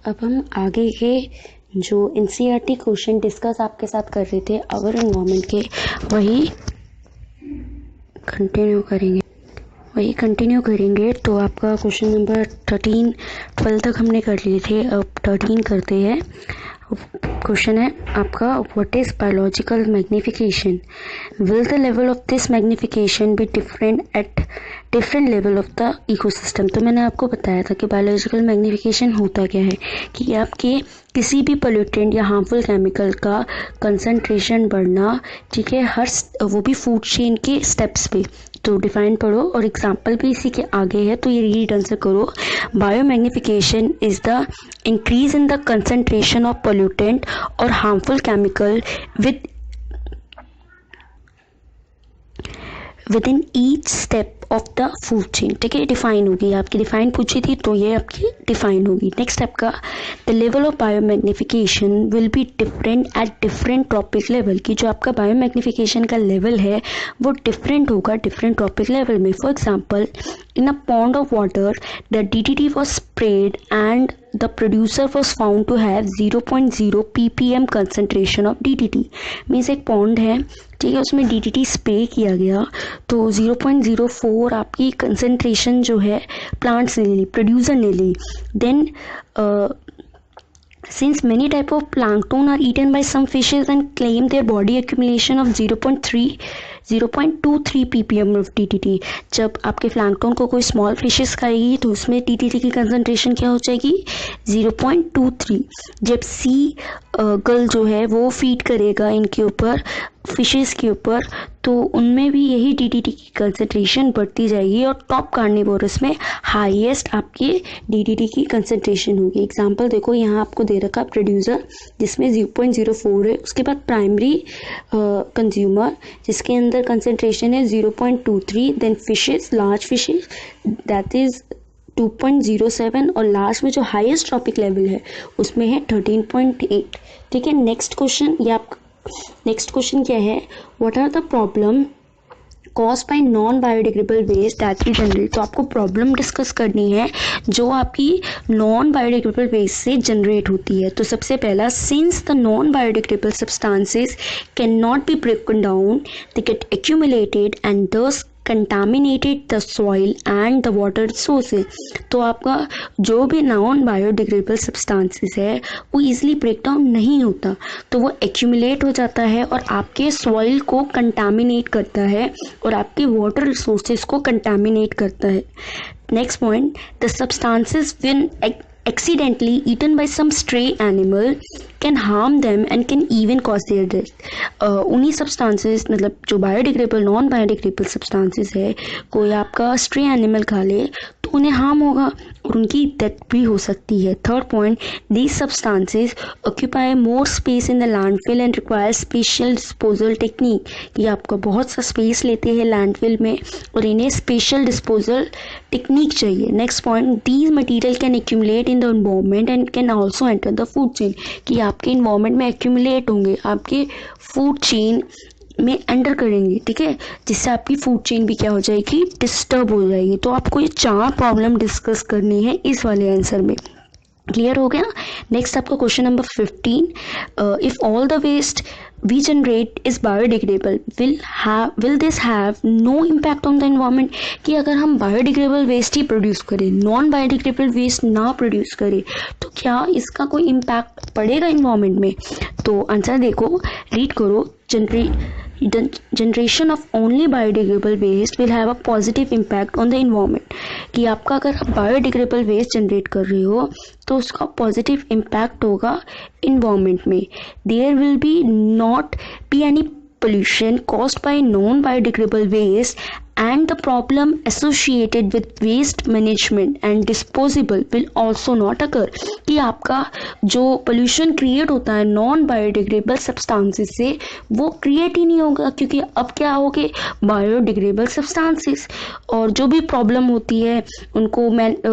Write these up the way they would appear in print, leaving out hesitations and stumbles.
अब हम आगे के जो एनसीईआरटी क्वेश्चन डिस्कस आपके साथ कर रहे थे आवर एनवायरनमेंट के, वही कंटिन्यू करेंगे। तो आपका क्वेश्चन नंबर 12 तक हमने कर लिए थे, अब 13 करते हैं। क्वेश्चन है आपका, what is biological magnification? Will the level of this magnification be different at different level of the ecosystem? तो मैंने आपको बताया था कि बायोलॉजिकल मैग्निफिकेशन होता क्या है कि आपके किसी भी पोल्यूटेंट या हार्मफुल केमिकल का कंसंट्रेशन बढ़ना, ठीक है, वो भी फूड चेन के स्टेप्स पे। तो डिफाइन पढ़ो और एग्जाम्पल भी इसी के आगे है, तो ये रीड आंसर करो। Biomagnification is the increase in the concentration of pollutant और harmful chemical within each step of the food chain. ठीक है, डिफाइन होगी, आपकी डिफाइन पूछी थी तो ये आपकी डिफाइन होगी। नेक्स्ट स्टेप का, the level of biomagnification will be different at different trophic level, की जो आपका बायोमैग्निफिकेशन का लेवल है वो डिफरेंट होगा डिफरेंट ट्रॉपिक लेवल में। For example, in a pond of water the DDT was sprayed and the producer was found to have 0.0 ppm concentration of DDT। Means एक pond है, ठीक है, उसमें DDT स्प्रे किया गया तो 0.04 आपकी कंसंट्रेशन जो है प्लांट्स ने ली, प्रोड्यूसर ने ली। Then since many type of plankton are eaten by some fishes and claim their body accumulation of 0.23 ppm of DDT। जब आपके प्लैंकटन को कोई स्मॉल फिशेस खाएगी तो उसमें DDT की कंसंट्रेशन क्या हो जाएगी? 0.23। जब सी गल जो है वो फीड करेगा इनके ऊपर, फिशेस के ऊपर, तो उनमें भी यही DDT की कंसंट्रेशन बढ़ती जाएगी और टॉप कार्निवोरस में हाईएस्ट आपके DDT की कंसंट्रेशन होगी। एग्जांपल देखो, यहाँ आपको दे रखा प्रोड्यूसर जिसमें 0.04 है, उसके बाद प्राइमरी कंज्यूमर जिसके अंदर कंसंट्रेशन है 0.23, then fishes, large fishes that is 2.07 और लास्ट में जो हाईएस्ट ट्रॉपिक लेवल है उसमें है 13.8। ठीक है, नेक्स्ट क्वेश्चन क्या है? What are the problem cause by non biodegradable waste that we generate? तो आपको प्रॉब्लम डिस्कस करनी है जो आपकी नॉन बायोडिग्रेडेबल वेस्ट से जनरेट होती है। तो सबसे पहला, since the non biodegradable substances can not be broken down they get accumulated and thus contaminated the soil and the water resources. तो आपका जो भी नॉन बायोडिग्रेडेबल सब्सटेंसेस है वो इजीली ब्रेक डाउन नहीं होता, तो वो एक्यूमुलेट हो जाता है और आपके सॉइल को कंटामिनेट करता है और आपके वाटर रिसोर्सेज को कंटामिनेट करता है। Next point, the substances when accidentally eaten by some stray animal can harm them and can even cause their death। उन्हीं सब्सटेंसेस, मतलब जो बायोडिग्रेडेबल नॉन बायोडिग्रेडेबल सब्सटेंसेस है, कोई आपका स्ट्रे एनिमल खा ले तो उन्हें हार्म होगा और उनकी डेथ भी हो सकती है। Third point, these substances occupy more space in the landfill and require special disposal technique. ये आपका बहुत सा स्पेस लेते हैं लैंडफिल में और इन्हें स्पेशल डिस्पोजल टेक्निक चाहिए। Next point, these material can accumulate in the environment and can also enter the food chain, कि आपके इन्वायरमेंट में एक्यूमुलेट होंगे, आपके फूड चेन में एंटर करेंगे, ठीक है, जिससे आपकी फूड चेन भी क्या हो जाएगी? डिस्टर्ब हो जाएगी। तो आपको ये 4 प्रॉब्लम डिस्कस करनी है इस वाले आंसर में। क्लियर हो गया? नेक्स्ट आपका question number 15, if all the waste we generate is biodegradable will this have no impact on the environment? कि अगर हम बायोडिग्रेडेबल वेस्ट ही प्रोड्यूस करें, नॉन बायोडिग्रेडेबल वेस्ट ना प्रोड्यूस करें, तो क्या इसका कोई इम्पैक्ट पड़ेगा इन्वायरमेंट में? तो आंसर देखो, रीड करो। Generation of only biodegradable waste will have a positive impact on the environment, कि आपका अगर आप बायोडिग्रेडेबल वेस्ट जनरेट कर रहे हो तो उसका पॉजिटिव इम्पैक्ट होगा इन्वायरमेंट में। There will be not be any pollution caused by non-biodegradable waste and the problem associated with waste management and disposable will also not occur। कि आपका जो पोल्यूशन क्रिएट होता है नॉन बायोडिग्रेडेबल सब्सटेंसेस से वो create ही नहीं होगा, क्योंकि अब क्या होगे? Biodegradable substances. और जो भी प्रॉब्लम होती है उनको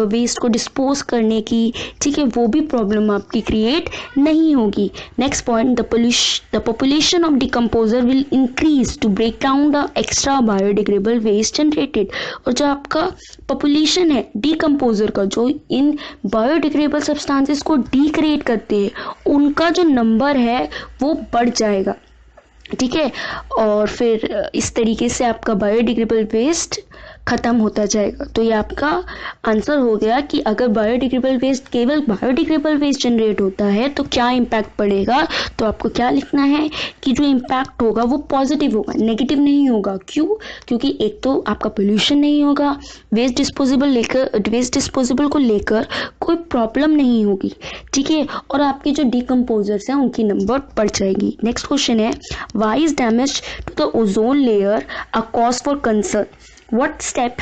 वेस्ट को डिस्पोज करने की, ठीक है, वो भी प्रॉब्लम आपकी क्रिएट नहीं होगी। Next point, the population of decomposer will increase to break down the extra biodegradable waste generated, और जो आपका पॉपुलेशन है डीकम्पोजर का, जो इन बायोडिग्रेडेबल सब्सटेंसेस को डीग्रेड करते हैं, उनका जो नंबर है वो बढ़ जाएगा, ठीक है। और फिर इस तरीके से आपका बायोडिग्रेडेबल वेस्ट खत्म होता जाएगा। तो ये आपका आंसर हो गया कि अगर बायोडिग्रेडेबल वेस्ट, केवल बायोडिग्रेडेबल वेस्ट जनरेट होता है तो क्या इम्पैक्ट पड़ेगा। तो आपको क्या लिखना है कि जो इम्पैक्ट होगा वो पॉजिटिव होगा, नेगेटिव नहीं होगा। क्यों? क्योंकि एक तो आपका पोल्यूशन नहीं होगा, वेस्ट डिस्पोजेबल को लेकर कोई प्रॉब्लम नहीं होगी, ठीक है, और आपके जो डिकम्पोजर्स हैं उनकी नंबर बढ़ जाएगी। नेक्स्ट क्वेश्चन है, why is damage to the ozone layer a cause for concern, what step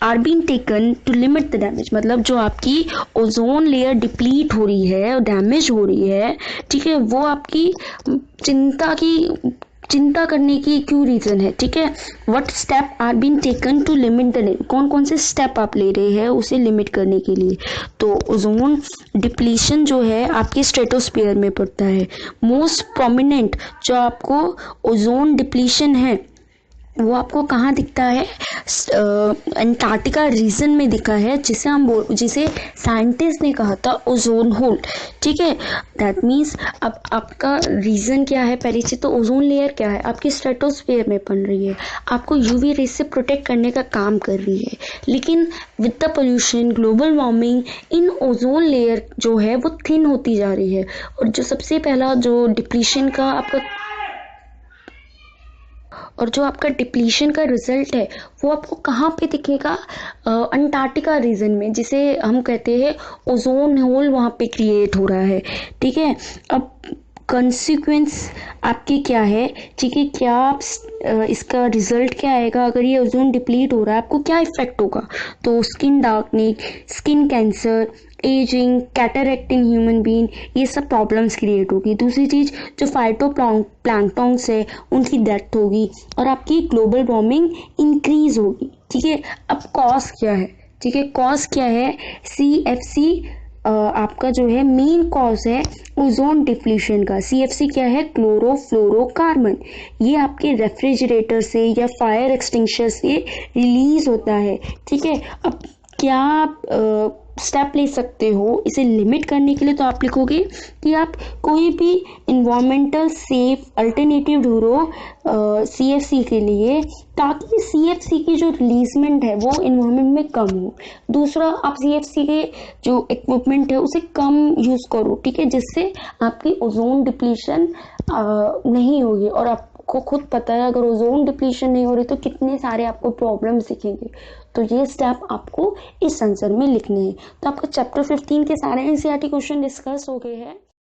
are being taken to limit the damage। मतलब जो आपकी ओजोन लेयर डिप्लीट हो रही है और डैमेज हो रही है, ठीक है, वो आपकी चिंता करने की क्यों रीजन है, ठीक है। What step are being taken to limit the, कौन कौन से स्टेप आप ले रहे हैं उसे लिमिट करने के लिए। तो ओजोन डिप्लीशन जो है आपके स्ट्रेटोस्फीयर में पड़ता है। मोस्ट प्रोमिनेंट जो आपको ओजोन डिप्लीशन है वो आपको कहाँ दिखता है, अंटार्कटिका रीजन में दिखा है, जिसे साइंटिस्ट ने कहा था ओजोन होल, ठीक है। दैट मीन्स अब आपका रीजन क्या है, पहली चीज तो ओजोन लेयर क्या है, आपकी स्ट्रेटोस्फीयर में बन रही है, आपको यूवी रेस से प्रोटेक्ट करने का काम कर रही है। लेकिन with the pollution, global warming, in ozone layer जो है वो थिन होती जा रही है। और जो सबसे पहला जो डिप्लीशन का डिप्लीशन का रिजल्ट है वो आपको कहाँ पे दिखेगा, अंटार्कटिका रीजन में, जिसे हम कहते हैं ओजोन होल वहाँ पे क्रिएट हो रहा है, ठीक है। अब कॉन्सिक्वेंस आपके क्या है, ठीक है, क्या आप इसका रिजल्ट क्या आएगा अगर ये ओजोन डिप्लीट हो रहा है, आपको क्या इफेक्ट होगा। तो skin darkening, skin cancer, ageing, cataract in human being, ये सब प्रॉब्लम्स क्रिएट होगी। दूसरी चीज़ जो प्लांक्टन्स है उनकी डेथ होगी और आपकी ग्लोबल वार्मिंग इंक्रीज होगी, ठीक है। अब कॉज क्या है, ठीक है, कॉज क्या है, CFC आपका जो है मेन कॉज है ओजोन डिप्लीशन का। CFC क्या है, क्लोरोफ्लोरोकार्बन। ये आपके रेफ्रिजरेटर से या फायर एक्सटिंग्विशर से रिलीज होता है, ठीक है। अब क्या आप स्टेप ले सकते हो इसे लिमिट करने के लिए, तो आप लिखोगे कि आप कोई भी इन्वायरमेंटल सेफ अल्टरनेटिव ढूंढो CFC के लिए, ताकि CFC की जो रिलीजमेंट है वो इन्वायरमेंट में कम हो। दूसरा, आप CFC के जो इक्विपमेंट है उसे कम यूज़ करो, ठीक है, जिससे आपकी ओजोन डिप्लीशन नहीं होगी। और आपको खुद पता है अगर ओजोन डिप्लीशन नहीं हो रही तो कितने सारे आपको प्रॉब्लम्स दिखेंगे। तो ये स्टेप आपको इस आंसर में लिखने हैं। तो आपका चैप्टर 15 के सारे NCERT क्वेश्चन डिस्कस हो गए हैं।